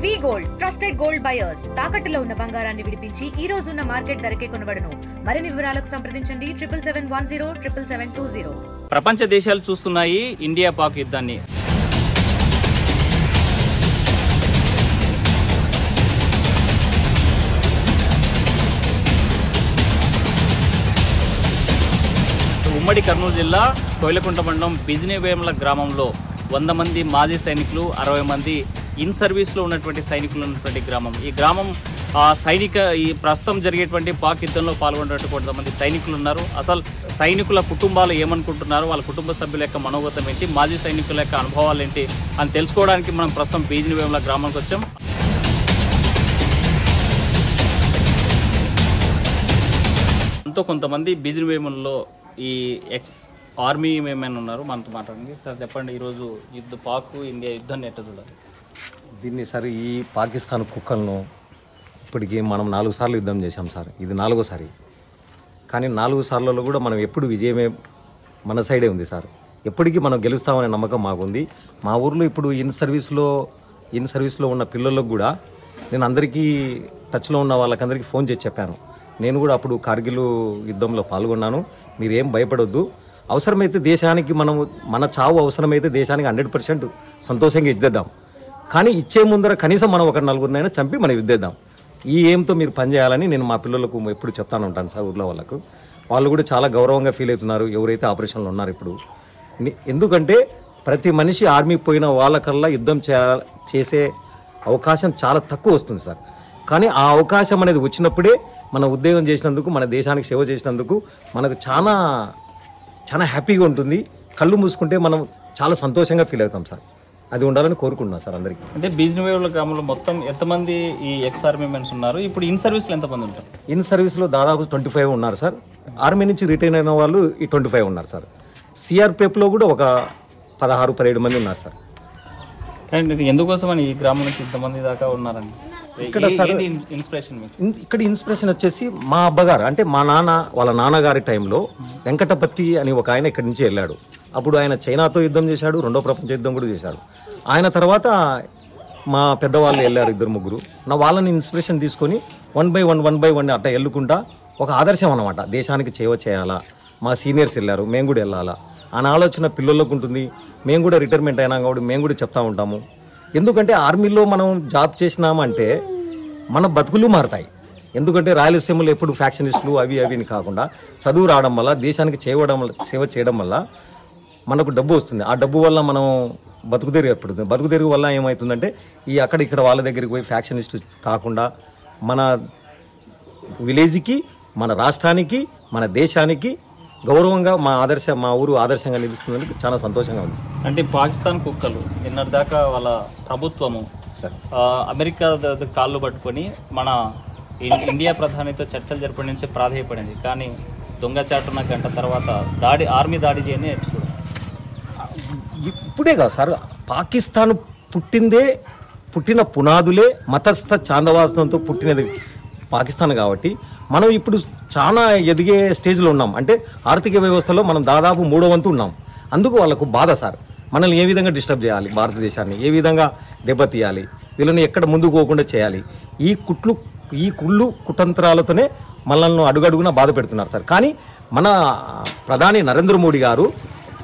వి gold trusted gold buyers తాకట్టులో ఉన్న బంగారాన్ని విడిపించి ఈ రోజు ఉన్న మార్కెట్ ధరకే కొనబడును. మరిన్ని వివరాలకు సంప్రదించండి 77107720. ప్రపంచ దేశాలు చూస్తున్నాయి ఇండియా పాక్ యుద్ధాన్ని. ఉమ్మడి కర్నూలు జిల్లా కోయిలకుంట మండలం బిజినేవేముల గ్రామంలో 100 మంది మాజీ సైనికులు, 60 మంది ఇన్ సర్వీస్లో ఉన్నటువంటి సైనికులు ఉన్నటువంటి గ్రామం. ఈ గ్రామం ఈ ప్రస్తుతం జరిగేటువంటి పాక్ యుద్ధంలో పాల్గొన్నటువంటి కొంతమంది సైనికులు ఉన్నారు. అసలు సైనికుల కుటుంబాలు ఏమనుకుంటున్నారు, వాళ్ళ కుటుంబ సభ్యుల యొక్క మనోగతం ఏంటి, మాజీ సైనికుల యొక్క అనుభవాలు ఏంటి అని తెలుసుకోవడానికి మనం ప్రస్తుతం బిజినేవేముల గ్రామానికి వచ్చాం. అంతో కొంతమంది బిజినేవేములలో ఈ ఎక్స్ ఆర్మీ ఏమైనా ఉన్నారు, మనతో మాట్లాడండి. సార్ చెప్పండి, ఈరోజు పాక్ ఇండియా యుద్ధాన్ని ఎట్లా చూడాలి? దీన్ని సార్ ఈ పాకిస్తాన్ కుక్కలను ఇప్పటికీ మనం 4 సార్లు యుద్ధం చేశాం సార్. ఇది 4వ సారి. కానీ 4 సార్లలో కూడా మనం ఎప్పుడు విజయమే మన సైడే ఉంది సార్. ఎప్పటికీ మనం గెలుస్తామనే నమ్మకం మాకుంది. మా ఊర్లో ఇప్పుడు ఇన్ సర్వీస్లో ఉన్న పిల్లలకు కూడా నేను అందరికీ టచ్లో ఉన్న వాళ్ళకందరికీ ఫోన్ చేసి చెప్పాను. నేను కూడా అప్పుడు కార్గిల్ యుద్ధంలో పాల్గొన్నాను, మీరేం భయపడొద్దు, అవసరమైతే దేశానికి మన చావు అవసరమైతే దేశానికి 100% సంతోషంగా ఇద్దేద్దాం, కానీ ఇచ్చే ముందర కనీసం మనం ఒక 4గురినైనా చంపి మనం ఇద్దేద్దాం, ఈ ఏంతో మీరు పనిచేయాలని నేను మా పిల్లలకు ఎప్పుడు చెప్తాను ఉంటాను సార్. ఊర్లో వాళ్ళకు వాళ్ళు కూడా చాలా గౌరవంగా ఫీల్ అవుతున్నారు ఎవరైతే ఆపరేషన్లో ఉన్నారు ఇప్పుడు. ఎందుకంటే ప్రతి మనిషి ఆర్మీ పోయిన వాళ్ళకల్లా యుద్ధం చేసే అవకాశం చాలా తక్కువ వస్తుంది సార్. కానీ ఆ అవకాశం అనేది వచ్చినప్పుడే మన ఉద్యోగం చేసినందుకు, మన దేశానికి సేవ చేసినందుకు మనకు చాలా చాలా హ్యాపీగా ఉంటుంది. కళ్ళు మూసుకుంటే మనం చాలా సంతోషంగా ఫీల్ అవుతాం సార్. అది ఉండాలని కోరుకుంటున్నాను సార్ అందరికీ. అంటే బిజినేవేముల గ్రామంలో మొత్తం ఎంతమంది ఈ ఎక్స్ ఆర్మీ మెన్స్ ఉన్నారు? ఇప్పుడు ఇన్ సర్వీస్లో ఎంతమంది ఉంటారు? ఇన్ సర్వీస్లో దాదాపు 25 ఉన్నారు సార్. ఆర్మీ నుంచి రిటైర్ అయిన వాళ్ళు ఈ 25 ఉన్నారు సార్. సిఆర్పిఎఫ్లో కూడా ఒక 16-17 మంది ఉన్నారు సార్. అండ్ ఎందుకోసమని ఈ గ్రామం నుంచి ఇంతమంది దాకా ఉన్నారండి? ఇక్కడ ఇన్స్పిరేషన్ వచ్చేసి మా అబ్బగారు, అంటే మా నాన్న వాళ్ళ నాన్నగారి టైంలో వెంకటపతి అని ఒక ఆయన ఇక్కడి నుంచి వెళ్ళాడు. అప్పుడు ఆయన చైనాతో యుద్ధం చేశాడు, 2వ ప్రపంచ యుద్ధం కూడా చేశాడు. ఆయన తర్వాత మా పెద్దవాళ్ళు వెళ్ళారు 2-3. నా వాళ్ళని ఇన్స్పిరేషన్ తీసుకొని 1 by 1 అట్లా వెళ్ళుకుంటా ఒక ఆదర్శం అన్నమాట. దేశానికి సేవ చేయాలా, మా సీనియర్స్ వెళ్ళారు, మేము కూడా వెళ్ళాలా అని ఆలోచన పిల్లలకు ఉంటుంది. మేము కూడా రిటైర్మెంట్ అయినా కాబట్టి మేము కూడా చెప్తా ఉంటాము. ఎందుకంటే ఆర్మీలో మనం జాబ్ చేసినామంటే మన బతుకులు మారుతాయి. ఎందుకంటే రాయలసీమలో ఎప్పుడు ఫ్యాక్షనిస్టులు అవి కాకుండా చదువు రావడం వల్ల, దేశానికి సేవ చేయడం వల్ల మనకు డబ్బు వస్తుంది. ఆ డబ్బు వల్ల మనం బతుకుదెరుగు ఏర్పడుతుంది. బతుకుదెరుగు వల్ల ఏమవుతుందంటే ఈ అక్కడ వాళ్ళ దగ్గరికి పోయి ఫ్యాక్షనిస్ట్ కాకుండా మన విలేజ్కి, మన రాష్ట్రానికి, మన దేశానికి గౌరవంగా మా ఊరు ఆదర్శంగా నిలుస్తున్నందుకు చాలా సంతోషంగా ఉంది. అంటే పాకిస్తాన్ కుక్కలు నిన్నటిదాకా వాళ్ళ ప్రభుత్వము అమెరికా కాళ్ళు పట్టుకొని మన ఇండియా ప్రధానితో చర్చలు జరపడం నుంచి ప్రాధాయపడింది. కానీ దొంగచాటున గంట తర్వాత ఆర్మీ దాడి చేయని ఇప్పుడే కాదు సార్, పాకిస్తాన్ పుట్టిన పునాదులే మతస్థ చాందవాసనంతో పుట్టినది పాకిస్తాన్. కాబట్టి మనం ఇప్పుడు చాలా ఎదిగే స్టేజ్లో ఉన్నాం. అంటే ఆర్థిక వ్యవస్థలో మనం దాదాపు 3వ వంతు ఉన్నాం. అందుకు వాళ్ళకు బాధ సార్. మనల్ని ఏ విధంగా డిస్టర్బ్ చేయాలి, భారతదేశాన్ని ఏ విధంగా దెబ్బతీయాలి, వీళ్ళని ఎక్కడ ముందుకు పోకుండా చేయాలి, ఈ కుళ్ళు కుతంత్రాలతోనే మనల్ని అడుగడుగున బాధ పెడుతున్నారు సార్. కానీ మన ప్రధాని నరేంద్ర మోడీ గారు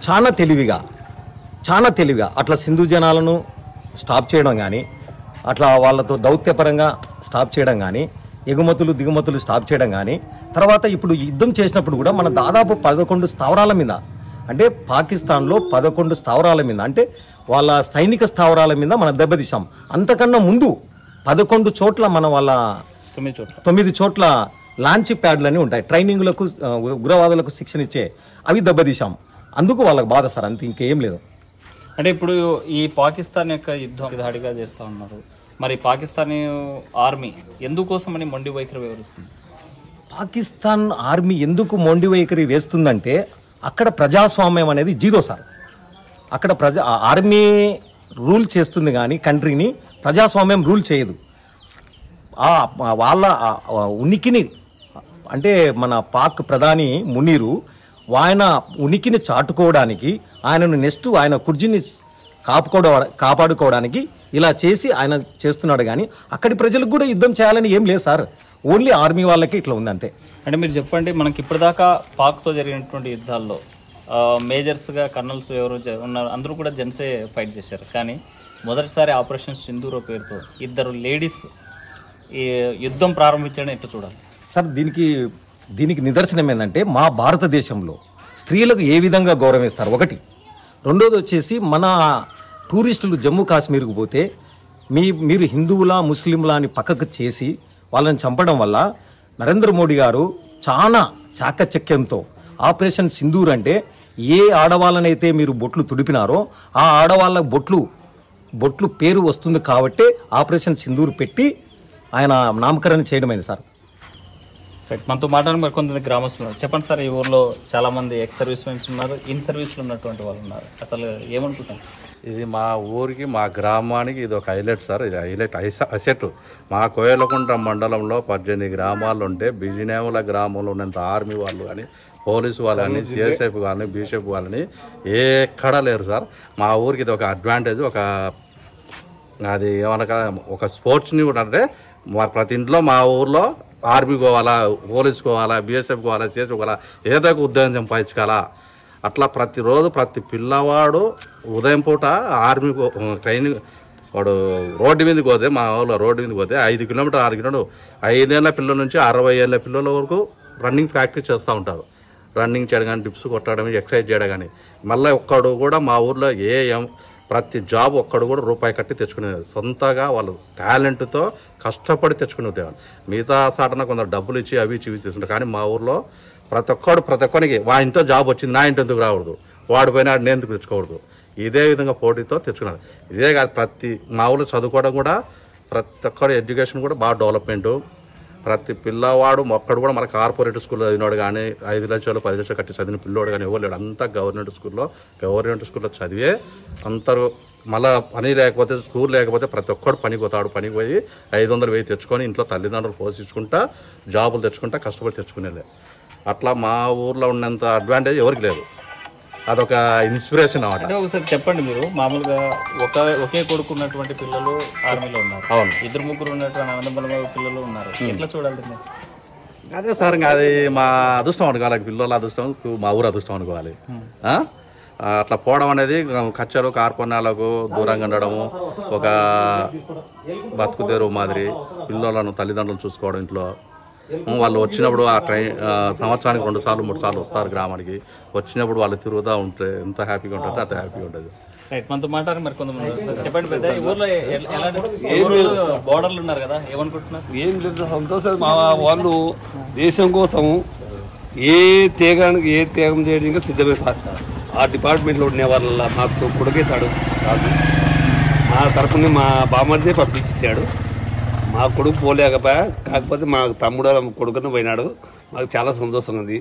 చాలా తెలివిగా అట్లా సింధు జనాలను స్టాప్ చేయడం కానీ, అట్లా వాళ్ళతో దౌత్యపరంగా స్టాప్ చేయడం కానీ, దిగుమతులు స్టాప్ చేయడం కానీ, తర్వాత ఇప్పుడు యుద్ధం చేసినప్పుడు కూడా మన దాదాపు 11 స్థావరాల మీద, అంటే పాకిస్తాన్లో 11 స్థావరాల మీద, అంటే వాళ్ళ సైనిక స్థావరాల మీద మనం దెబ్బతీసాం. అంతకన్నా ముందు 11 చోట్ల వాళ్ళ 9 చోట్ల లాంచ్ ప్యాడ్లని ఉంటాయి, ట్రైనింగ్లకు ఉగ్రవాదులకు శిక్షణ ఇచ్చే, అవి దెబ్బతీసాం. అందుకు వాళ్ళకి బాధ సార్, అంతే, ఇంకేం లేదు. అంటే ఇప్పుడు ఈ పాకిస్తాన్ యొక్క యుద్ధం దాడిగా చేస్తూ ఉన్నారు. మరి పాకిస్తాన్ ఆర్మీ ఎందుకోసమని మొండి వైఖరి వివరిస్తుంది? పాకిస్తాన్ ఆర్మీ ఎందుకు మొండి వైఖరి వేస్తుందంటే అక్కడ ప్రజాస్వామ్యం అనేది జీరో సార్. అక్కడ ఆర్మీ రూల్ చేస్తుంది కానీ కంట్రీని ప్రజాస్వామ్యం రూల్ చేయదు. వాళ్ళ ఉనికిని, అంటే మన పాక్ ప్రధాని మునీరు ఆయన ఉనికిని చాటుకోవడానికి, ఆయన కుర్జీని కాపాడుకోవడానికి ఇలా చేసి ఆయన చేస్తున్నాడు. కానీ అక్కడి ప్రజలకు కూడా యుద్ధం చేయాలని ఏం లేదు సార్, ఓన్లీ ఆర్మీ వాళ్ళకి ఇట్లా ఉంది అంతే. అంటే మీరు చెప్పండి, మనకి ఇప్పటిదాకా పాక్తో జరిగినటువంటి యుద్ధాల్లో మేజర్స్గా కర్నల్స్ ఎవరు ఉన్నారు, అందరూ కూడా జెంట్సే ఫైట్ చేశారు. కానీ మొదటిసారి ఆపరేషన్ సింధూర్ పేరుతో ఇద్దరు లేడీస్ ఈ యుద్ధం ప్రారంభించడం ఎట్లా చూడాలి సార్? దీనికి నిదర్శనం ఏంటంటే మా భారతదేశంలో స్త్రీలకు ఏ విధంగా గౌరవిస్తారు ఒకటి. రెండోది వచ్చేసి మన టూరిస్టులు జమ్మూ కాశ్మీర్కు పోతే మీరు హిందువులా ముస్లింలా అని పక్కకు చేసి వాళ్ళని చంపడం వల్ల నరేంద్ర మోడీ గారు చాలా చాకచక్యంతో ఆపరేషన్ సింధూర్ అంటే ఏ ఆడవాళ్ళనైతే మీరు బొట్లు తుడిపినారో ఆ ఆడవాళ్ళ బొట్లు పేరు వస్తుంది కాబట్టి ఆపరేషన్ సింధూర్ పెట్టి ఆయన నామకరణం చేయడమైంది సార్. మనతో మాట్లాడి మరి కొంతమంది గ్రామస్తులు ఉన్నారు. చెప్పండి సార్, ఈ ఊర్లో చాలా మంది ఎక్స్ సర్వీస్ మెన్స్ ఉన్నారు, ఇన్ సర్వీస్లో ఉన్నటువంటి వాళ్ళు ఉన్నారు. అసలు ఏమనుకుంటాం? ఇది మా ఊరికి, మా గ్రామానికి ఇది ఒక హైలైట్ సార్. ఇది హైలైట్ అసెట్. మా కోయలకుంట మండలంలో 18 గ్రామాలు ఉంటే బిజినేముల గ్రామంలో ఉన్నంత ఆర్మీ వాళ్ళు కానీ, పోలీసు వాళ్ళు కానీ, సిఎస్ఎఫ్ కానీ, బీఎస్ఎఫ్ వాళ్ళని ఎక్కడా లేరు సార్. మా ఊరికి ఇది ఒక అడ్వాంటేజ్. అది ఏమనగా ఒక స్పోర్ట్స్ని కూడా అంటే ప్రతి ఇంట్లో మా ఊర్లో ఆర్మీ పోవాలా, పోలీసు పోవాలా, బీఎస్ఎఫ్ పోవాలా, సిఎస్ఎఫ్ పోవాలా, ఏదో ఒక ఉద్యోగం సంపాదించుకోవాలా. అట్లా ప్రతిరోజు ప్రతి పిల్లవాడు ఉదయం పూట ఆర్మీ ట్రైనింగ్ వాడు రోడ్డు మీదకి పోతే, మా ఊళ్ళో రోడ్డు మీదకి పోతే 5 కిలోమీటర్ 6 కిలోమీటర్ 5 ఏళ్ళ పిల్లల నుంచి 60 ఏళ్ళ పిల్లల వరకు రన్నింగ్ ప్రాక్టీస్ చేస్తూ ఉంటారు. రన్నింగ్ చేయడం కానీ, డిప్స్ కొట్టడం, ఎక్సర్సైజ్ చేయడం కానీ. మళ్ళీ ఒక్కడు కూడా మా ఊర్లో ప్రతి జాబ్ ఒక్కడు కూడా రూపాయి కట్టి తెచ్చుకునేది. సొంతగా వాళ్ళు టాలెంట్తో కష్టపడి తెచ్చుకునే ఉద్యోగాలు. మిగతా సాటన కొందరు డబ్బులు ఇచ్చి అవి ఇవి తీసుకుంటారు. కానీ మా ఊర్లో ప్రతి ఒక్కరికి వా ఇంట్లో జాబ్ వచ్చింది, నా ఇంటి ఎందుకు రాకూడదు, వాడి పోయినా నేను ఎందుకు తెచ్చుకోకూడదు, ఇదే విధంగా పోటీతో తెచ్చుకున్నారు. ఇదే కాదు, మా ఊళ్ళో చదువుకోవడం కూడా ప్రతి ఒక్కరి ఎడ్యుకేషన్ కూడా బాగా డెవలప్మెంటు. ప్రతి పిల్లవాడు ఒక్కడు కూడా మన కార్పొరేట్ స్కూల్లో చదివినాడు కానీ, 5 లక్షలు 10 లక్షలు కట్టి చదివిన పిల్లోడు కానీ ఎవరు లేడు. అంతా గవర్నమెంట్ స్కూల్లో చదివే అందరూ. మళ్ళీ పని లేకపోతే, స్కూల్ లేకపోతే ప్రతి ఒక్కడు పనికి పోతాడు. పనికి పోయి 500 1000 తెచ్చుకొని ఇంట్లో తల్లిదండ్రులు పోషించుకుంటా, జాబులు తెచ్చుకుంటా, కష్టపడి తెచ్చుకునేది. అట్లా మా ఊర్లో ఉన్నంత అడ్వాంటేజ్ ఎవరికి లేదు. అదొక ఇన్స్పిరేషన్ అన్నమాట. అంటే ఒకసారి చెప్పండి, మీరు మామూలుగా ఒకే కొడుకున్నటువంటి పిల్లలు ఆర్మీలో ఉన్నారు. అవును. 2-3 ఉన్నటువంటి అనంతపురం పిల్లలు ఉన్నారు. ఎట్లా చూడాలి? అదే సార్, ఇంకా అది మా అదృష్టం అనుకోవాలి, పిల్లల అదృష్టం, మా ఊరు అదృష్టం అనుకోవాలి. అట్లా పోవడం అనేది కచ్చరు కార్పణ్యాలకు దూరంగా ఉండడము, ఒక బతుకుదేరు మాదిరి పిల్లలను తల్లిదండ్రులను చూసుకోవడం. ఇంట్లో వాళ్ళు వచ్చినప్పుడు ఆ సంవత్సరానికి 2 సార్లు 3 సార్లు వస్తారు గ్రామానికి. వచ్చినప్పుడు వాళ్ళు తిరుగుతూ ఉంటే ఎంత హ్యాపీగా ఉంటుంది, అంత హ్యాపీగా ఉంటుంది. మనతో మాట్లాడి మరి కొంతమంది చెప్పండి పెద్ద, ఈ ఊర్లో బోర్డర్లు ఉన్నారు కదా, ఏమనుకుంటున్నారు? ఏం లేదు, సంతోషం. మా వాళ్ళు దేశం కోసం ఏ త్యాగం చేయడానికి సిద్ధమే సార్. ఆ డిపార్ట్మెంట్లో ఉండే వాళ్ళ మాకు కొడుకైతాడు కాదు, మా తరపుని మా బామ్మర్దే పంపించాడు. మా కొడుకు పోలేకపోయా, కాకపోతే మా తమ్ముడు కొడుకుని పోయినాడు. మాకు చాలా సంతోషంగా ఉంది.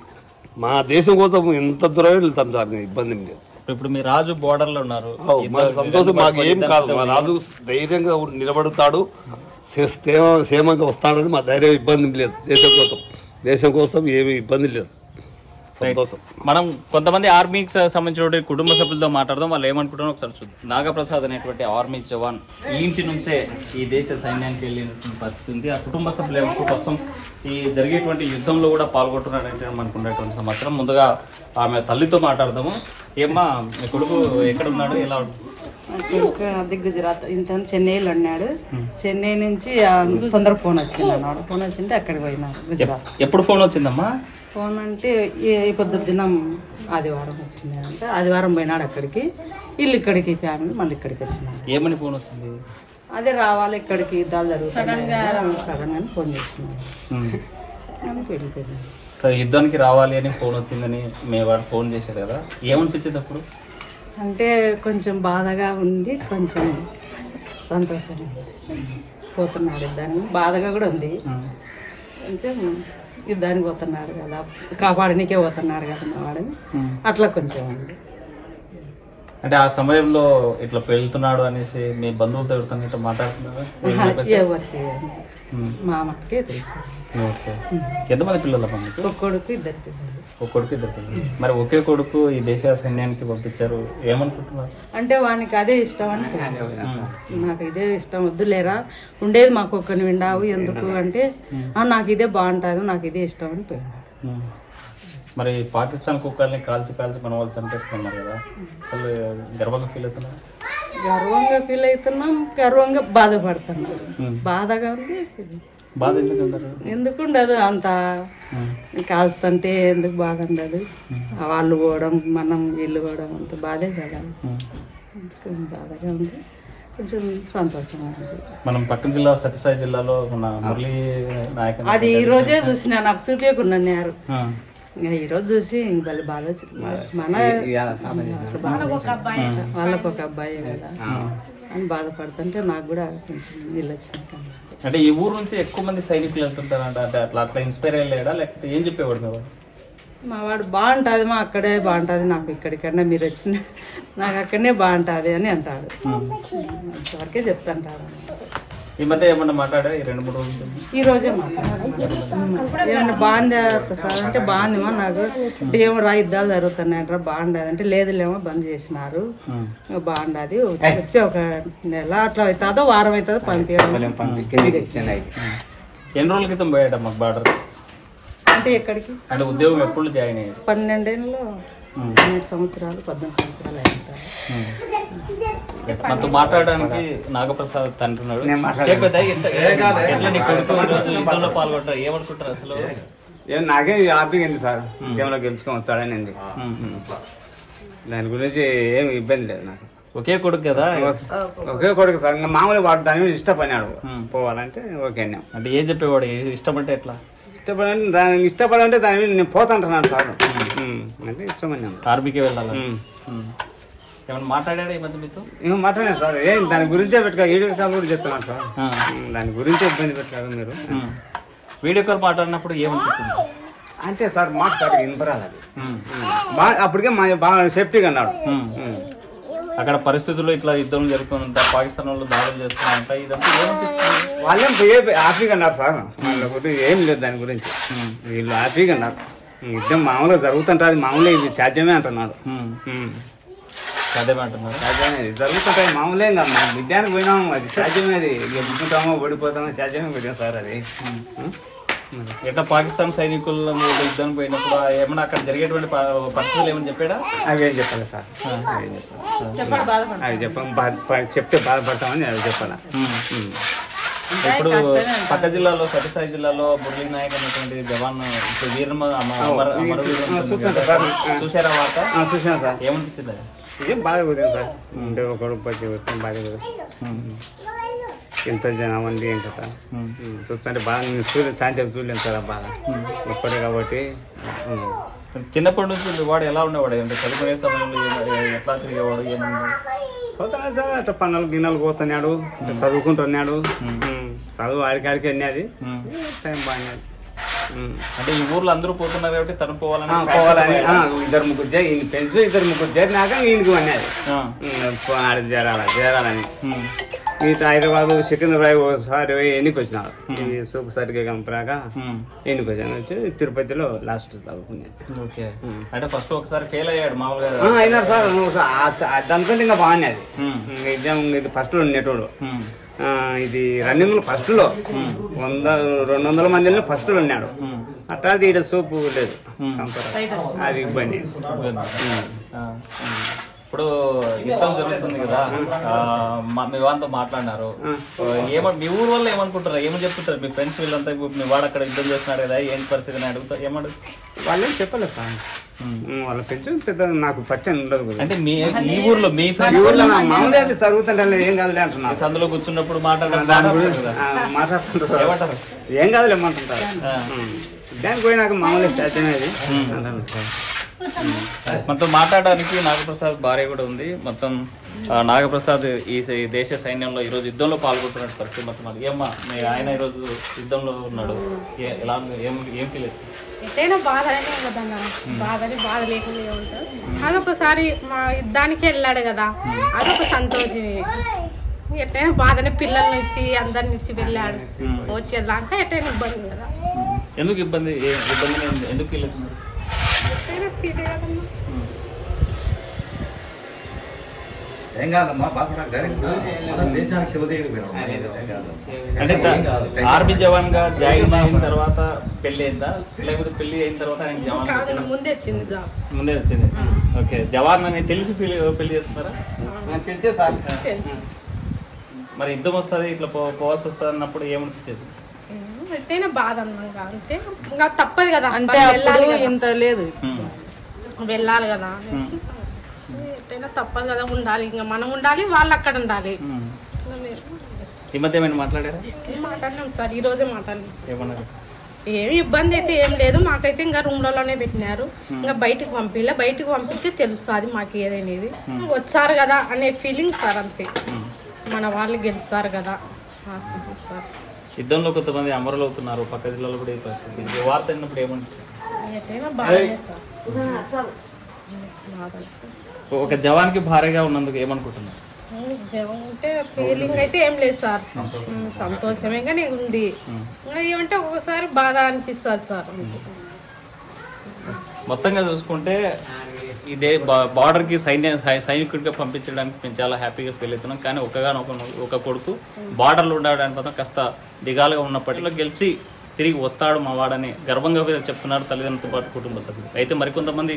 మా దేశం కోసం ఎంత దూరం వెళ్తాం సార్, ఇబ్బంది ఏం లేదు. ఇప్పుడు మీ రాజు బోర్డర్లో ఉన్నారు, మాకు సంతోషం. మాకు ఏం కాదు, మా రాజు ధైర్యంగా నిలబడతాడు, క్షేమంగా వస్తాడని మా ధైర్యం, ఇబ్బంది లేదు. దేశం కోసం ఏమి ఇబ్బంది లేదు, సంతోషం. మనం కొంతమంది ఆర్మీకి సంబంధించిన కుటుంబ సభ్యులతో మాట్లాడదాం, వాళ్ళు ఏమనుకుంటారో ఒకసారి చూద్దాం. నాగప్రసాద్ అనేటువంటి ఆర్మీ జవాన్ ఈ ఇంటి నుంచే ఈ దేశ సైన్యానికి వెళ్ళినటువంటి పరిస్థితి ఉంది. ఆ కుటుంబ సభ్యులు ఎవరు కోసం ఈ జరిగేటువంటి యుద్ధంలో కూడా పాల్గొంటున్నారంటే మనకు ఉన్నటువంటి సమాచారం. ముందుగా ఆమె తల్లితో మాట్లాడదాము. ఏమ్మా, మీ కొడుకు ఎక్కడ ఉన్నాడు, ఎలా అది గుజరాత్, ఇంత చెన్నైలో ఉన్నాడు. చెన్నై నుంచి తొందర ఫోన్ వచ్చింది అన్నాడు. ఫోన్ వచ్చింటే అక్కడికి పోయినాడు గుజరాత్. ఎప్పుడు ఫోన్ వచ్చిందమ్మా? ఫోన్ అంటే ఈ పొద్దు దినం ఆదివారం వచ్చింది అంటే ఆదివారం పోయినాడు అక్కడికి. ఇల్లు ఇక్కడికి ఫ్యామిలీ మళ్ళీ ఇక్కడికి వచ్చినాడు. ఏమని ఫోన్ వచ్చింది? అదే రావాలి ఇక్కడికి, యుద్ధాలు జరుగుతున్నాయి సడన్ గా ఫోన్ చేస్తున్నాడు. వెళ్ళిపోయింది. సరే, యుద్ధానికి రావాలి అని ఫోన్ వచ్చిందని మీ వాడు ఫోన్ చేశాడు కదా, ఏమనిపించింది అప్పుడు? అంటే కొంచెం బాధగా ఉంది, కొంచెం సంతోషంగా పోతున్నాడు. యుద్ధానికి బాధగా కూడా ఉంది. కొంచెం యుద్ధానికి పోతున్నాడు కదా, కాపాడనికే పోతున్నాడు కదా మా వాడని, అట్లా కొంచెం ఉంది. అంటే ఆ సమయంలో ఇట్లా వెళ్తున్నాడు అనేసి మీ బంధువులతో ఎవరితో ఇట్లా మాట్లాడుతున్నారా? ఎవరికి మా అమ్మకే తెలుసు. ఎంతమంది పిల్లలు మీకు? ఒక కొడుకు ఇద్దరు పిల్లలు. ఒక కొడుకు ఇద్దరు పిల్లలు. మరి ఒకే కొడుకు ఈ దేశ సైన్యానికి పంపించారు, ఏమనుకుంటున్నారు? అంటే వానికి అదే ఇష్టం అని నాకు ఇదే ఇష్టం వద్దులేరా ఉండేది మాకు ఒక్కని విండావు ఎందుకు అంటే నాకు ఇదే బాగుంటుంది నాకు ఇదే ఇష్టం అని పోయాను. మరి పాకిస్తాన్ కుక్కల్ని కాల్చి మన వాళ్ళు చంపేస్తున్నారు కదా, అసలు గర్వంగా ఫీల్ అవుతున్నారు? గర్వంగా ఫీల్ అవుతున్నాం, గర్వంగా బాధపడుతున్నాం. బాధగా ఉంది. బాధ ఎందుకంటారు? ఎందుకు ఉండదు అంత కాల్స్తుంటే ఎందుకు బాధ ఉండదు. వాళ్ళు పోవడం మనం వీళ్ళు పోవడం అంత బాధే కదా. బాధగా ఉంది, కొంచెం సంతోషంగా ఉంది. మనం పక్కన జిల్లా సత్యసాయి జిల్లాలో మన మురళీ నాయక్ అది ఈ రోజే చూసిన నాకు చూపించకున్నారు. ఈరోజు చూసి వాళ్ళ బాధ మన వాళ్ళకు ఒక అబ్బాయి కదా అని బాధపడుతుంటే నాకు కూడా కొంచెం నీళ్ళు వచ్చినాక. అంటే ఈ ఊరు నుంచి ఎక్కువ మంది సైనికులు వెళ్తుంటారంట, అంటే అట్లా ఇన్స్పైర్ అయ్యలేడా లేకపోతే ఏం చెప్పేవాడు మీ వాడు? మా వాడు బాగుంటుంది, మా అక్కడే బాగుంటుంది, నాకు ఇక్కడికన్నా మీరు వచ్చిన నాకు అక్కడనే బాగుంటుంది అని అంటాడు. అంతవరకే చెప్తుంటాడు. ఈ మధ్య ఏమన్నా మాట్లాడా ఈ 2-3 రోజులు? ఈ రోజే మాట్లాడారు. ఏమన్నా బాగుందా సార్ అంటే బాగుందేమో నాకు అంటే ఏమో యుద్ధాలు జరుగుతున్నాయంటారా బాగుండదు అంటే లేదులేమో బంద్ చేసినారు బాగుండదు వచ్చి ఒక నెల అట్లా అవుతుందో వారం అవుతుందో పంపించడం. ఎన్ని రోజుల క్రితం పోయాట మాకు బార్డర్? అంటే ఎక్కడికి అంటే ఉద్యోగం ఎప్పుడు జాయిన్ అయ్యారు? 12 ఏళ్ళలో 18 సంవత్సరాలు 14 సంవత్సరాలు అయింటారు. మనతో మాట్లాడడానికి నాగప్రసాద్ తండ్రి పాల్గొంటారు, ఏమనుకుంటారు అసలు? నాకే హ్యాపీగా ఉంది సార్, గేమ్లో గెలుచుకొని వచ్చాడని. దాని గురించి ఏమి ఇబ్బంది లేదు నాకు. ఒకే కొడుకు కదా? ఒకే కొడుకు సార్, ఇంకా మామూలుగా వాడు దాని మీద ఇష్టపడినాడు పోవాలంటే ఓకే అన్నాం. అంటే ఏం చెప్పేవాడు ఇష్టపడితే ఎట్లా? ఇష్టపడంటే దాని మీద నేను పోతాంటున్నాను సార్ అంటే ఇష్టమన్నాను. ఆర్మీకి వెళ్ళాలి. ఏమన్నా మాట్లాడాడు ఈ మధ్య మీతో? ఏమో మాట్లాడాను సార్, ఏం దాని గురించే పెట్టుకో వీడియో కాల్ కూడా చెప్తున్నాను సార్. దాని గురించే ఇబ్బంది పెట్టారు మీరు. వీడియో కాల్ మాట్లాడినప్పుడు ఏమనిపించింది? అంటే సార్ మాట సార్ వినపరాదు అది బాగా, అప్పటికే మా బాగా సేఫ్టీగా అన్నాడు. అక్కడ పరిస్థితుల్లో ఇట్లా యుద్ధం జరుగుతుందంట, పాకిస్తాన్ వాళ్ళు దాడులు చేస్తున్నారంట, ఇదంతా ఏమనిపిస్తుంది? వాళ్ళేం హ్యాపీగా అన్నారు సార్, వాళ్ళ గురించి ఏం లేదు దాని గురించి. వీళ్ళు హ్యాపీగా అన్నారు. యుద్ధం మామూలుగా జరుగుతుంటుంది, మామూలుగా ఇది సాధ్యమే అంటున్నాడు. సాధ్యమే జరుగుతుంటాయి మామూలే. ఇంకా మనం విద్యానికి పోయినాము, అది సాధ్యమే. అది గెలుచుకుంటామో ఓడిపోతామో సాధ్యమే పెట్టాం సార్. అది ఎట్లా పాకిస్తాన్ సైనికుల యుద్ధం పోయినప్పుడు ఏమన్నా అక్కడ జరిగేటువంటి పరిస్థితులు ఏమని చెప్పాడా? అవేం చెప్పాలి సార్, అవి చెప్తే బాధపడతామని అవి చెప్పాలా. ఇప్పుడు పక్క జిల్లాలో సత్యసాయి జిల్లాలో మురళీ నాయక్ అనేటువంటి జవాన్ చూసారా వార్త? చూసాను సార్. ఏమనిపించింది? ఏం బాధ కుదిరింది సార్, ఉంటే ఒకడు పచ్చి వస్తాం బాధ కుదిరింది. ఎంత జనం ఉంది ఏం కదా చూస్తుంటే బాగా సాయంత్రం చూడలేను సార్ బాధ ఒక్కడే కాబట్టి. చిన్నప్పటి నుంచి వాడు ఎలా ఉండేవాడు? అంటే చదువుకునే సమయంలో ఎట్లా తిరిగేవాడు? ఏమన్నా పోతున్నాడు సార్, అట్లా పనులు గిన్నెలు పోతున్నాడు, చదువుకుంటున్నాడు. చదువు ఆడికాడికి వెళ్ళినది, టైం బాగున్నది. అంటే ఈ ఊర్లో అందరూ పోతున్నారు కాబట్టి తను పోవాలని 2-3 ఈయన పెంచు 2-3 చేరినాక ఈయనకి అన్నది ఆడ చేరాలని. ఇటు హైదరాబాద్ సికింద్రాబాద్ ఒకసారి ఎన్నిక వచ్చినాడు, సూపు సరిగ్గా కంపరాక ఎన్నిక వచ్చాను. వచ్చి తిరుపతిలో లాస్ట్ చదువుకునేది. అంటే ఫస్ట్ ఒకసారి ఫెయిల్ అయ్యాడు మామూలుగా అయినారు సార్. దానికంటే ఇంకా బాగున్నది. ఎగ్జామ్ ఇది ఫస్ట్లో ఉండేటోడు, ఇది రన్నింగ్ ఫస్ట్లో 100-200 మందిలో ఫస్ట్లో ఉన్నాడు. అట్లా ఈడ సూపు లేదు, అది ఇబ్బంది. ఇప్పుడు యుద్ధం జరుగుతుంది కదా, మీ వాళ్ళతో మాట్లాడినారు, మీ ఊరు వల్ల ఏమనుకుంటారు? ఏమని చెప్తుంటారు మీ ఫ్రెండ్స్ వీళ్ళంతా? మీ వాడు అక్కడ యుద్ధం చేస్తున్నాడు కదా, ఏంటి పరిస్థితి అని అడుగుతారు, ఏమడు? వాళ్ళేం చెప్పలేదు సార్, వాళ్ళ పెంచు పెద్ద నాకు పరిచయం ఉండదు. అంటే మీ ఊర్లో మీ ఫ్రెండ్స్ మామూలుగా జరుగుతుంటే ఏం కాదులే అంటున్నారు. అందులో కూర్చున్నప్పుడు మాట్లాడుతుంటారు, ఏమంటారు ఏం కాదులే ఏమంటుంటారు. దానికి పోయినాక మామూలుగా సాధ్యమేది అంటాను సార్. మనతో మాట్లాడడానికి నాగప్రసాద్ భార్య కూడా ఉంది. మొత్తం నాగప్రసాద్ ఈ దేశ సైన్యంలో ఈరోజు యుద్ధంలో పాల్గొంటున్న పరిస్థితి. మొత్తం అది ఏమ్మా మీ ఆయన ఈరోజు యుద్ధంలో ఉన్నాడు, ఎలా ఏం ఫీల్ అవుతుంది? ఎట్టైనా బాధనే కదన్నా, బాధ లేకుండా ఉంటాడు. అదొకసారి మా యుద్ధానికి వెళ్ళాడు కదా, అదొక సంతోషమే. ఎట్టైనా బాధనే, పిల్లల నుంచి అందరి నుంచి వెళ్ళాడు, వచ్చేదాకా ఎట్టైనా ఇబ్బంది కదా. ఎందుకు ఇబ్బంది ఎందుకు ఫీల్ అవుతున్నారు? ఎట్టైనా ఫీల్ కదన్నా. అంటే ఆర్మీ జవాన్ గా జాయిన్ అయిన తర్వాత పెళ్లి అయిందా, లేకపోతే పెళ్లి అయిన తర్వాత ఆయన జవాన్ ముందే వచ్చింది జాబ్? ముందే వచ్చింది. ఓకే, జవాన్ అని తెలిసి పెళ్లి చేసుకున్నారా? మరి యుద్ధం వస్తుంది, ఇట్లా పోవాల్సి వస్తుంది అన్నప్పుడు ఏమనిపించేది? ఎట్టైనా బాధ అన్నాక అంటే ఇంకా తప్పదు కదా, అంటే ఇంత లేదు, వెళ్ళాలి కదా. ఎట్టైనా తప్పదు కదా, ఉండాలి. ఇంకా మనం ఉండాలి, వాళ్ళు అక్కడ ఉండాలి. ఈ మధ్య ఏమైనా మాట్లాడారా? మాట్లాడినాం సార్, ఈ రోజే మాట్లాడినాం. ఏమన్నారు? ఏమి ఇబ్బంది అయితే ఏం లేదు మాకైతే. ఇంకా రూమ్లలోనే పెట్టినారు, ఇంకా బయటకు పంపిలే. బయటకు పంపించే తెలుస్తుంది మాకు ఏదైనది. వచ్చారు కదా అనే ఫీలింగ్ సార్, అంతే. మన వాళ్ళు గెలుస్తారు కదా సార్. యుద్ధంలో కొంతమంది అమరులు అవుతున్నారు, పక్క జిల్లాలో కూడా ఈ పరిస్థితి. ఈ వార్త అయినప్పుడు ఏమనిపించింది? ఎట్టైనా బాగానే సార్. ఒక జవాన్కి భార్యగా ఉన్నందుకు ఏమనుకుంటున్నారు? అంటే ఫీలింగ్ అయితే ఏం లేదు సార్, సంతోషమే కానీ ఉంది. ఏమంటే ఒక్కొక్కసారి బాధ అనిపిస్తుంది సార్. మొత్తంగా చూసుకుంటే ఇదే బార్డర్కి సైనికుడిగా పంపించడానికి మేము చాలా హ్యాపీగా ఫీల్ అవుతున్నాం. కానీ ఒక కొడుకు బార్డర్లో ఉండడానికి మాత్రం కాస్త దిగాలుగా ఉన్నప్పటిలో గెలిచి తిరిగి వస్తాడు మా వాడని గర్వంగా చెప్తున్నారు తల్లిదండ్రులతో పాటు కుటుంబ సభ్యులు. అయితే మరికొంతమంది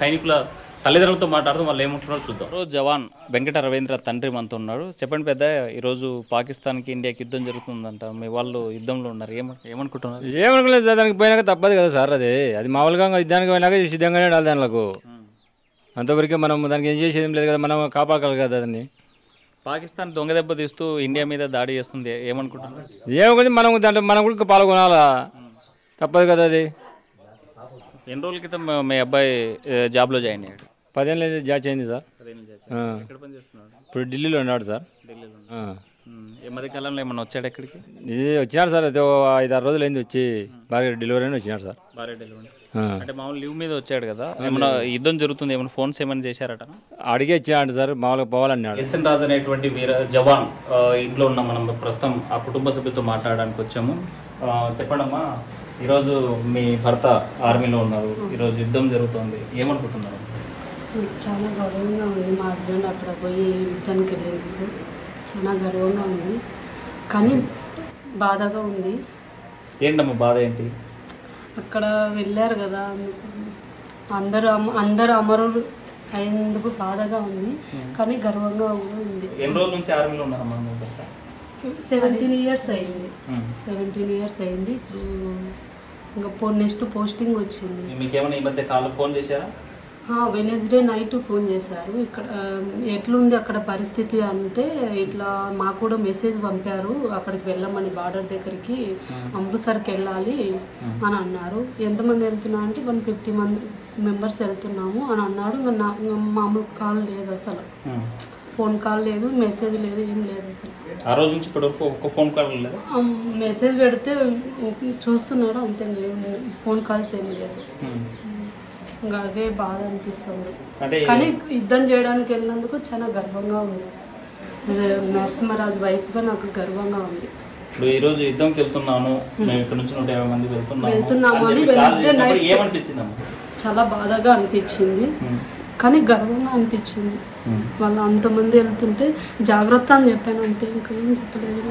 సైనికుల తల్లిదండ్రులతో మాట్లాడుతూ వాళ్ళు ఏమంటున్నారో చూద్దాం. జవాన్ వెంకట రవీంద్ర తండ్రి మనతో ఉన్నాడు. చెప్పండి పెద్ద, ఈరోజు పాకిస్తాన్కి ఇండియాకి యుద్ధం జరుగుతుందంట, మీ వాళ్ళు యుద్ధంలో ఉన్నారు, ఏమనుకుంటున్నారు? ఏమనుకోలేదు సార్, దానికి పోయినాక తప్పదు కదా సార్. అది మామూలుగా యుద్ధానికి పోయినాక సిద్ధంగానే ఉండాలి దానిలకు. అంతవరకే మనం దానికి ఏం చేసేది ఏం లేదు కదా, మనం కాపాడాలి కదా దాన్ని. పాకిస్తాన్ దొంగ దెబ్బ తీస్తూ ఇండియా మీద దాడి చేస్తుంది, ఏమనుకుంటున్నారు? ఏమనుకుంది మనం దాంట్లో మనం కూడా పాల్గొనాలా, తప్పదు కదా అది. ఎన్ని రోజుల క్రితం మీ అబ్బాయి జాబ్లో జాయిన్ అయ్యాడు? 10 ఏళ్ళు జాబ్ చేయింది సార్. ఎక్కడ పని చేస్తున్నాడు? ఇప్పుడు ఢిల్లీలో ఉన్నాడు సార్. ఢిల్లీలో. ఈ మధ్య కాలంలో ఏమన్నా వచ్చాడు ఎక్కడికి? ఇది వచ్చినాడు సార్, 5-6 రోజులు అయింది వచ్చి, భార్య డెలివరీ అని వచ్చినాడు సార్. భార్య డెలివరీ అంటే మామూలు లీవ్ మీద వచ్చాడు కదా, ఏమన్నా యుద్ధం జరుగుతుంది, ఏమైనా ఫోన్స్ ఏమైనా చేశారట? అడిగే ఇచ్చాడు సార్, మామూలుగా పోవాలన్నాడు. ఎస్ఎన్ రాజు అనేటువంటి వీర జవాన్ ఇంట్లో ఉన్న మనం ప్రస్తుతం ఆ కుటుంబ సభ్యులతో మాట్లాడడానికి వచ్చాము. చెప్పండమ్మా, ఈరోజు మీ భర్త ఆర్మీలో ఉన్నారు, ఈరోజు యుద్ధం జరుగుతుంది, ఏమనుకుంటున్నారు? చాలా గర్వంగా ఉంది. మా హస్బెండ్ అక్కడ పోయి యుద్ధానికి వెళ్ళేందుకు చాలా గర్వంగా ఉంది, కానీ బాధగా ఉంది. ఏంటమ్మా బాధ ఏంటి? అక్కడ వెళ్ళారు కదా, అందరూ అమరులు అయినందుకు బాధగా ఉంది, కానీ గర్వంగా ఉంది. ఎన్ని రోజుల నుంచి ఆర్మీలో ఉన్నారమ్మా? 17 ఇయర్స్ అయింది. 17 ఇయర్స్ అయింది. ఇంకా నెక్స్ట్ పోస్టింగ్ వచ్చింది. మీకేమైనా ఈ మధ్య కాల్ ఫోన్ చేశారా? వెనస్డే నైట్ ఫోన్ చేశారు. ఇక్కడ ఎట్లుంది అక్కడ పరిస్థితి అంటే, ఇట్లా మాకు కూడా మెసేజ్ పంపారు, అక్కడికి వెళ్ళమని, బార్డర్ దగ్గరికి అమృత్సర్కి వెళ్ళాలి అని అన్నారు. ఎంతమంది వెళ్తున్నా అంటే 150 మెంబర్స్ వెళ్తున్నాము అని అన్నాడు. మామూలు కాల్ లేదు అసలు, ఫోన్ కాల్ లేదు, మెసేజ్ లేదు, ఏం లేదు అసలు. ఆ రోజు నుంచి ఇప్పటివరకు ఒక్క ఫోన్ కాల్ లేదు. మెసేజ్ పెడితే చూస్తున్నాడు అంతే, ఫోన్ కాల్స్ ఏం లేదు. ఇంకా అదే బాధ అనిపిస్తుంది. కానీ యుద్ధం చేయడానికి వెళ్ళినందుకు చాలా గర్వంగా ఉంది. నరసింహరాజు వైఫ్గా నాకు గర్వంగా ఉంది. ఇప్పుడు ఈ రోజు యుద్ధంకి వెళ్తున్నాను, మేము ఇక్కడ నుంచి 150 మంది వెళ్తున్నాము అని వెనస్డే నైట్ చాలా బాధగా అనిపించింది, కానీ గర్వంగా అనిపించింది. వాళ్ళు అంతమంది వెళ్తుంటే జాగ్రత్త అని చెప్పాను అంతే, ఇంకా ఏం చెప్పలేదు.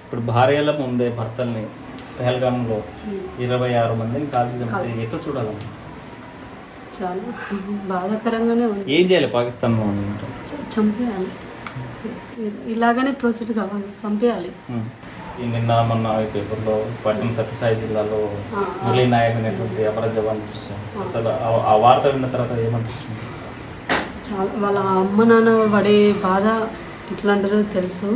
ఇప్పుడు భార్యల ముందే భర్తల్ని పహల్గామ్లో 26 మందిని కాల్చి చంపితే ఎట్లా చూడాలమ్మా? చాలా బాధాకరంగానే ఉంది. ఏం చేయాలి పాకిస్తాన్లో? చంపేయాలి, ఇలాగనే ప్రొసీడ్ కావాలి, చంపేయాలి. నిన్న మొన్న పేపర్లో పట్టణ సత్యసాయి జిల్లాలో మురళీ నాయక్ అనేటువంటి అపర జవాన్ చూసాం. అసలు ఆ వార్త విన్న తర్వాత ఏమనిపిస్తుంది? చాలా వాళ్ళ అమ్మ నాన్న పడే బాధ ఇట్లాంటిదో తెలుసు,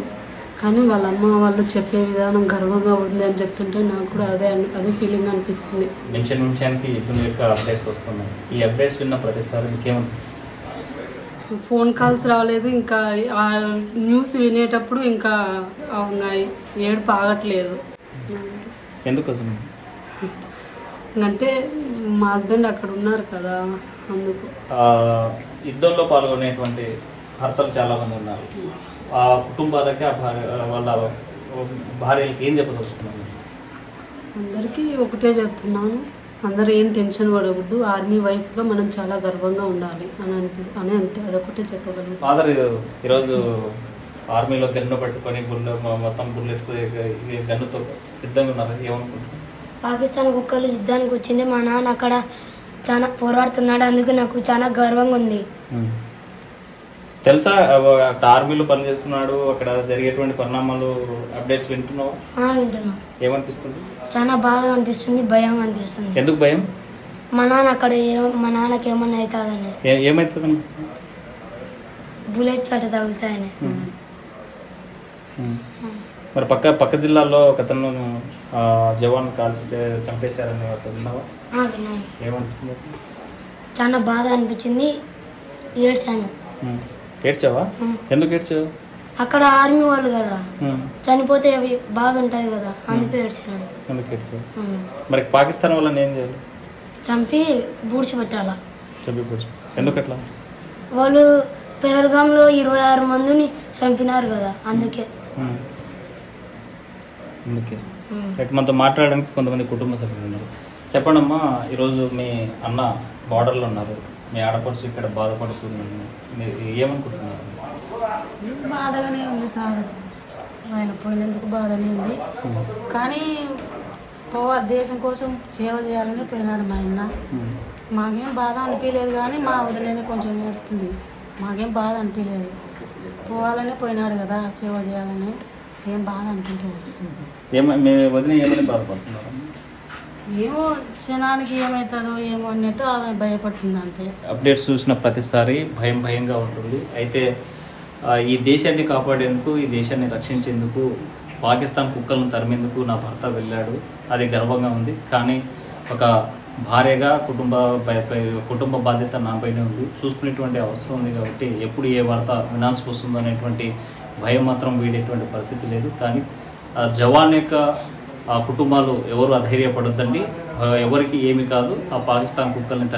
కానీ వాళ్ళ అమ్మ వాళ్ళు చెప్పే విధానం గర్వంగా ఉంది అని చెప్తుంటే నాకు కూడా అదే ఫీలింగ్ అనిపిస్తుంది. నిమిషానికి అప్డేట్స్ వస్తున్నాయి. ఈ అప్డేట్స్ విన్న ప్రతిసారి ఇంకేమనిపిస్తుంది? ఫోన్ కాల్స్ రాలేదు, ఇంకా ఆ న్యూస్ వినేటప్పుడు ఇంకా ఏడుపు ఆగట్లేదు. ఎందుకోసం అంటే మా హస్బెండ్ అక్కడ ఉన్నారు కదా, అందుకు. యుద్ధంలో పాల్గొనేటువంటి భర్తలు చాలామంది ఉన్నారు. ఆ కుటుంబాలకి వాళ్ళ భార్యలకి ఏం చెప్పదలుచుకున్నారు? అందరికీ ఒకటే చెప్తున్నాను, అందరూ ఏం టెన్షన్ పడకూడదు. ఆర్మీ వైఫ్గా మనం చాలా గర్వంగా ఉండాలి అని అంతే, అదొకటే చెప్పగలను. ఫాదర్ ఈరోజు ఆర్మీలో గన్ను పట్టుకొని మొత్తం బుల్లెట్స్ గన్నుతో సిద్ధంగా ఉన్నారు, ఏమనుకుంటున్నారు? పాకిస్తాన్ కుక్కలు యుద్ధానికి వచ్చింది, మా నాన్న అక్కడ చాలా పోరాడుతున్నాడు, అందుకు నాకు చాలా గర్వంగా ఉంది. తెలుసా ఆర్మీలో పనిచేస్తున్నాడు, అక్కడ జరిగేటువంటి పరిణామాలు అప్డేట్స్ వింటున్నావు? వింటున్నా. ఏమనిపిస్తుంది? చాలా బాగా అనిపిస్తుంది, భయం అనిపిస్తుంది. ఎందుకు భయం? మా నాన్న అక్కడ మా నాన్నకి ఏమన్నా అవుతుందని. ఏమవుతుందని? బుల్లెట్స్ అట్లా తగులుతాయని. మరి పక్క జిల్లాలో ఒకతను జవాన్ కాల్చి చంపేశారని విన్నావా? ఏమనిపిస్తుంది? చాలా బాధ అనిపించింది, ఏడ్చాను. ఏడ్చావా? ఎందుకు ఏడ్చావు? అక్కడ ఆర్మీ వాళ్ళు కదా, చనిపోతే అవి బాధ ఉంటుంది కదా, అందుకే ఏడ్చాను. ఎందుకు ఏడ్చావు? మరి పాకిస్తాన్ వాళ్ళని ఏం చేయాలి? చంపి బూడ్చిపెట్టాల. ఎందుకు అట్లా? వాళ్ళు పెహల్గాంలో 26 మందిని చంపినారు కదా, అందుకే. మనతో మాట్లాడడానికి కొంతమంది కుటుంబ సభ్యులు ఉన్నారు. చెప్పండి అమ్మా, ఈరోజు మీ అన్న బార్డర్లో ఉన్నారు, మీ ఆడపడుచు ఇక్కడ బాధపడుతుంది, మీరు ఏమనుకుంటున్నారు? బాధగానే ఉంది సార్, ఆయన పోయినందుకు బాధనే ఉంది. కానీ దేశం కోసం సేవ చేయాలని పోయినాడు మా ఆయన. మాకేం బాధ అనిపించలేదు, కానీ మా వదిలేని కొంచెం ఏడుస్తుంది. మాకేం బాధ అనిపించలేదు, పోవాలనే పోయినాడు కదా, సేవ చేయాలని. ఏం బాధ అనిపించలేదు. ఏమని బాధపడుతున్నారు? ఏమో క్షణానికి ఏమవుతుందో ఏమో అన్నట్టు ఆమె భయపడుతుంది అంతే. అప్డేట్స్ చూసిన ప్రతిసారి భయంగా ఉంటుంది. అయితే ఈ దేశాన్ని కాపాడేందుకు, ఈ దేశాన్ని రక్షించేందుకు, పాకిస్తాన్ కుక్కలను తరిమేందుకు నా భర్త వెళ్ళాడు, అది గర్వంగా ఉంది. కానీ ఒక భార్యగా కుటుంబ బాధ్యత నాపైనే ఉంది, చూసుకునేటువంటి అవసరం ఉంది. కాబట్టి ఎప్పుడు ఏ వార్త వినాల్సి వస్తుందో అనేటువంటి భయం మాత్రం వీడేటువంటి పరిస్థితి లేదు. కానీ జవాన్ యొక్క కుటుంబాలు ఎవరు అధైర్యపడొద్దండి, ఎవరికి ఏమి కాదు. ఆ పాకిస్తాన్ కుక్కల్ని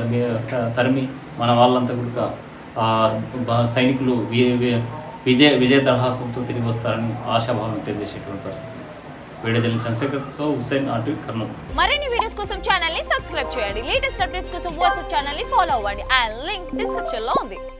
తరిమి మన వాళ్ళంతా కూడా సైనికులు విజయ దరహాసంతో తిరిగి వస్తారని ఆశాభావం తెలియజేసేటువంటి పరిస్థితి. వీడియో జర్నలిస్ట్ చంద్రశేఖర్తో హుసేన్, RTV, కర్నూలు. మరిన్ని వీడియోస్ కోసం ఛానల్ ని సబ్స్క్రైబ్ చేయండి. లేటెస్ట్ అప్డేట్స్ కోసం వాట్సాప్ ఛానల్ ని ఫాలో అవ్వండి. అండ్ లింక్ డిస్క్రిప్షన్ లో ఉంది.